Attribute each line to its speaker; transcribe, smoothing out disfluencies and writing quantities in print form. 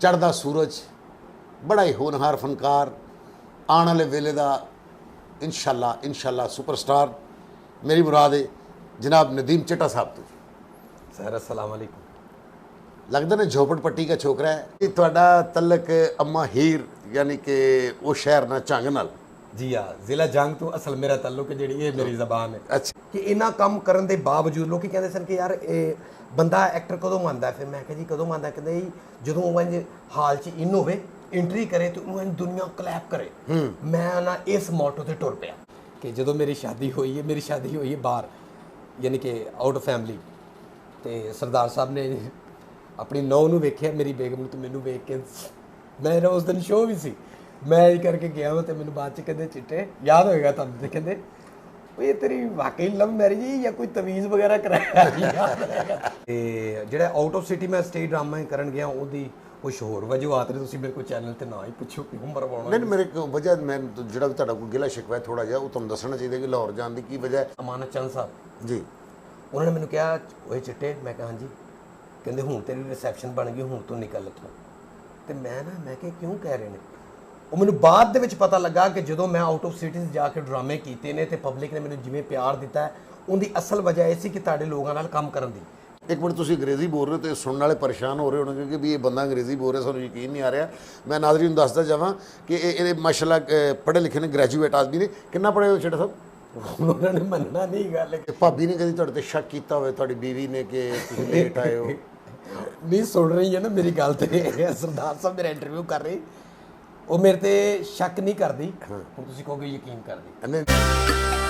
Speaker 1: चढ़दा सूरज, बड़ा ही होनहार फनकार, आने वाले वेले का इंशाल्लाह सुपरस्टार मेरी मुराद है जनाब नदीम चिट्टा साहब तो।
Speaker 2: सर अस्सलाम वालेकुम।
Speaker 1: लगता ने झोपड़पट्टी का छोकरा है कि तुहाडा तलक अम्मा हीर यानी कि वो शहर ना झंग नाल।
Speaker 2: जी हाँ, जिला जंग तो असल मेरा ताल्लुक है, जी ये मेरी जबान है।
Speaker 1: अच्छा
Speaker 2: कि इन्ना कम करन दे बावजूद लोग कहते सन कि यार ये बंदा एक्टर कदों आंदा है। फिर मैं कहा जी कदों आंदा, कहते जी जो वंज हाल च इन होवे एंट्री करे तो उन्हें दुनिया क्लैप करे। मैं ना इस मोटो ते टुर पिया कि जो मेरी शादी हुई है बाहर यानी कि आउट ऑफ फैमिली, तो सरदार साहब ने अपनी नौ नूं वेख्या, मेरी बेगम तो मैनू वेख के मेरा उस दिन शो भी सी, मैं ये करके गया तो मैंने बाद च कहते चिट्टे याद होएगा तुहानूं, ते कहते ये तेरी वाकई लव मैरिज है या कोई तवीज़ वगैरह कराया। ते जेह्ड़ा आउट ऑफ सिटी मैं स्टेज ड्रामा करन गया ਉਹਦੀ कुछ होर वजूहात ने, तुसीं मेरे को चैनल ते ना ही पुछो क्यों मरवाउणा।
Speaker 1: नहीं मेरे को वजह मैं जो भी तुहाडा कोई गिला शिकवा है थोड़ा जिहा वो तुहानूं दसना चाहिए कि लाहौर जाने की वजह है।
Speaker 2: अमानत चंद साहब
Speaker 1: जी
Speaker 2: उन्होंने मैंने कहा ओए चिट्टे, मैं कहा हाँ जी, कहते हूँ तेरी रिसैप्शन बन गई, हूँ तू निकल इत्थों। तो मैं क्या क्यों कह रहे हैं, ਉਹ ਮੈਨੂੰ ਬਾਅਦ ਦੇ ਵਿੱਚ ਪਤਾ ਲੱਗਾ ਕਿ ਜਦੋਂ ਮੈਂ ਆਊਟ ਆਫ ਸਿਟੀਜ਼ ਜਾ ਕੇ ਡਰਾਮੇ ਕੀਤੇ ਨੇ ਤੇ ਪਬਲਿਕ ਨੇ ਮੈਨੂੰ ਜਿਵੇਂ ਪਿਆਰ ਦਿੱਤਾ ਉਹਦੀ ਅਸਲ ਵਜ੍ਹਾ ਇਹ ਸੀ ਕਿ ਤੁਹਾਡੇ ਲੋਕਾਂ ਨਾਲ ਕੰਮ ਕਰਨ ਦੀ।
Speaker 1: एक मिनट तुसीं अंग्रेजी बोल रहे हो तो सुनने वाले परेशान हो रहे होने क्योंकि भी ये बंदा अंग्रेजी बोल रहा है, सानूं यकीन नहीं आ रहा। मैं नाज़रीन नूं दसदा जावां कि ये माशाअल्लाह पढ़े लिखे ने, ग्रैजुएट आदमी ने। कितना पढ़े हो चिट्टा साहब?
Speaker 2: ਉਹਨਾਂ ਨੇ ਮੰਨਣਾ नहीं गल
Speaker 1: ते भाभी ने कभी तुहाडे ते शक कीता होवे तुहाडी बीवी ने कि तुसीं लेट आए हो?
Speaker 2: नहीं सुन रही है ना मेरी गल ते सरदार साहब मेरा इंटरव्यू कर रहे, ਉਹ ਮੇਰੇ ਤੇ ਸ਼ੱਕ ਨਹੀਂ ਕਰਦੀ, ਹੁਣ ਤੁਸੀਂ ਕਹੋਗੇ ਯਕੀਨ ਕਰਦੀ।
Speaker 1: नहीं